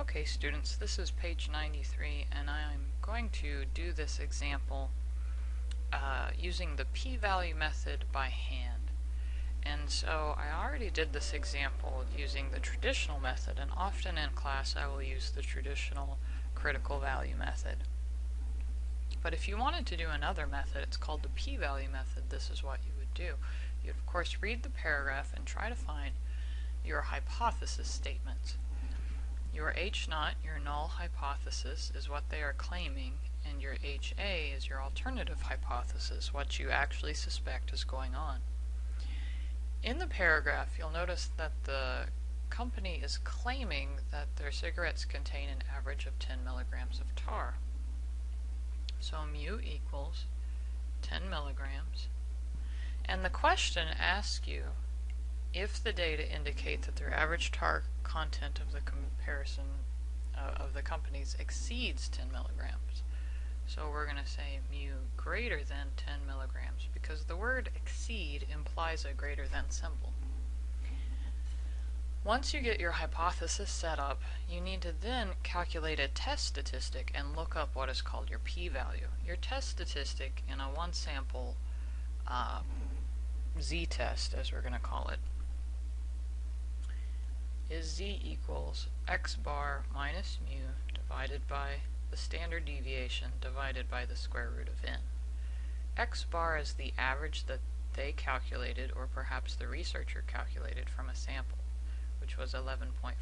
Okay students, this is page 93 and I'm going to do this example using the p-value method by hand. And so I already did this example using the traditional method, and often in class I will use the traditional critical value method. But if you wanted to do another method, it's called the p-value method, this is what you would do. You'd of course read the paragraph and try to find your hypothesis statements. Your H0, your null hypothesis, is what they are claiming, and your HA is your alternative hypothesis, what you actually suspect is going on. In the paragraph, you'll notice that the company is claiming that their cigarettes contain an average of 10 milligrams of tar. So mu equals 10 milligrams. And the question asks you if the data indicate that their average tar content of the comparison of the companies exceeds 10 milligrams. So we're going to say mu greater than 10 milligrams because the word exceed implies a greater than symbol. Once you get your hypothesis set up, you need to then calculate a test statistic and look up what is called your p-value. Your test statistic in a one sample z-test, as we're going to call it, is z equals x bar minus mu divided by the standard deviation divided by the square root of n. X bar is the average that they calculated, or perhaps the researcher calculated, from a sample, which was 11.5.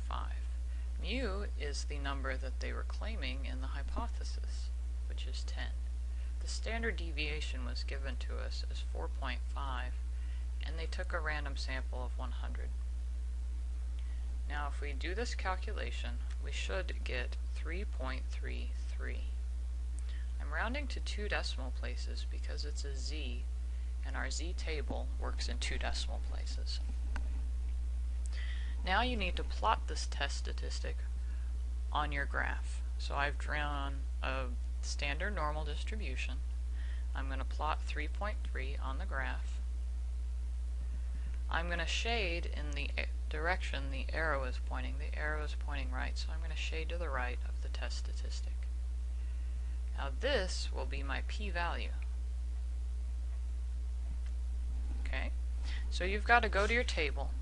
Mu is the number that they were claiming in the hypothesis, which is 10. The standard deviation was given to us as 4.5, and they took a random sample of 100. Now if we do this calculation, we should get 3.33. I'm rounding to 2 decimal places because it's a z, and our z table works in 2 decimal places. Now you need to plot this test statistic on your graph. So I've drawn a standard normal distribution. I'm going to plot 3.3 on the graph. I'm going to shade in the direction the arrow is pointing. The arrow is pointing right, so I'm going to shade to the right of the test statistic. Now this will be my p-value. Okay, so you've got to go to your table,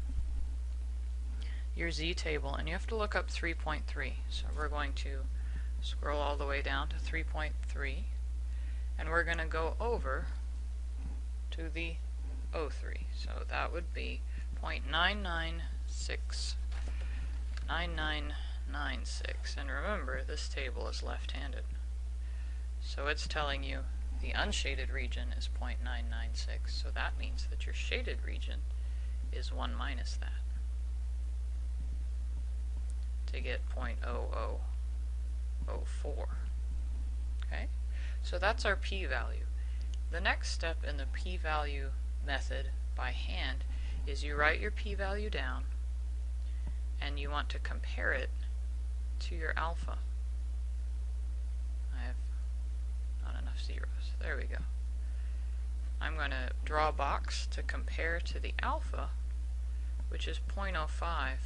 your z table, and you have to look up 3.3. So we're going to scroll all the way down to 3.3, and we're going to go over to the 0.3. So that would be 0.9969996. And remember, this table is left-handed. So it's telling you the unshaded region is 0.996. So that means that your shaded region is 1 minus that, to get 0.0004. Okay? So that's our p-value. The next step in the p-value method by hand is you write your p-value down and you want to compare it to your alpha. I have not enough zeros. There we go. I'm going to draw a box to compare to the alpha, which is 0.05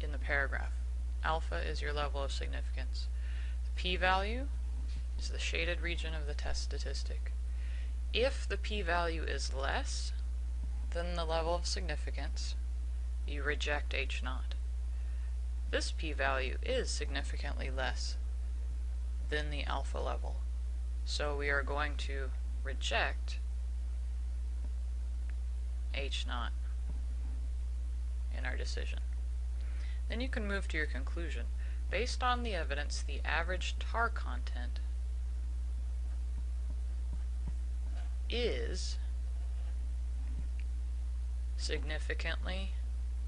in the paragraph. Alpha is your level of significance. The p-value is the shaded region of the test statistic. If the p-value is less than the level of significance, you reject H0. This p-value is significantly less than the alpha level, so we are going to reject H0 in our decision. Then you can move to your conclusion. Based on the evidence, the average tar content is significantly,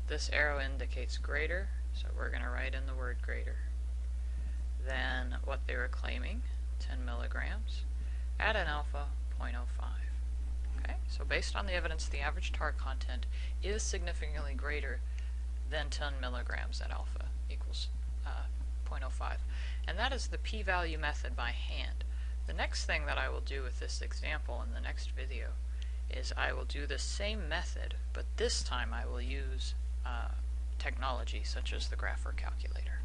this arrow indicates greater, so we're going to write in the word greater, than what they were claiming, 10 milligrams, at an alpha 0.05. Okay, so based on the evidence, the average tar content is significantly greater than 10 milligrams at alpha equals 0.05. And that is the p-value method by hand. The next thing that I will do with this example in the next video is I will do the same method, but this time I will use technology such as the grapher calculator.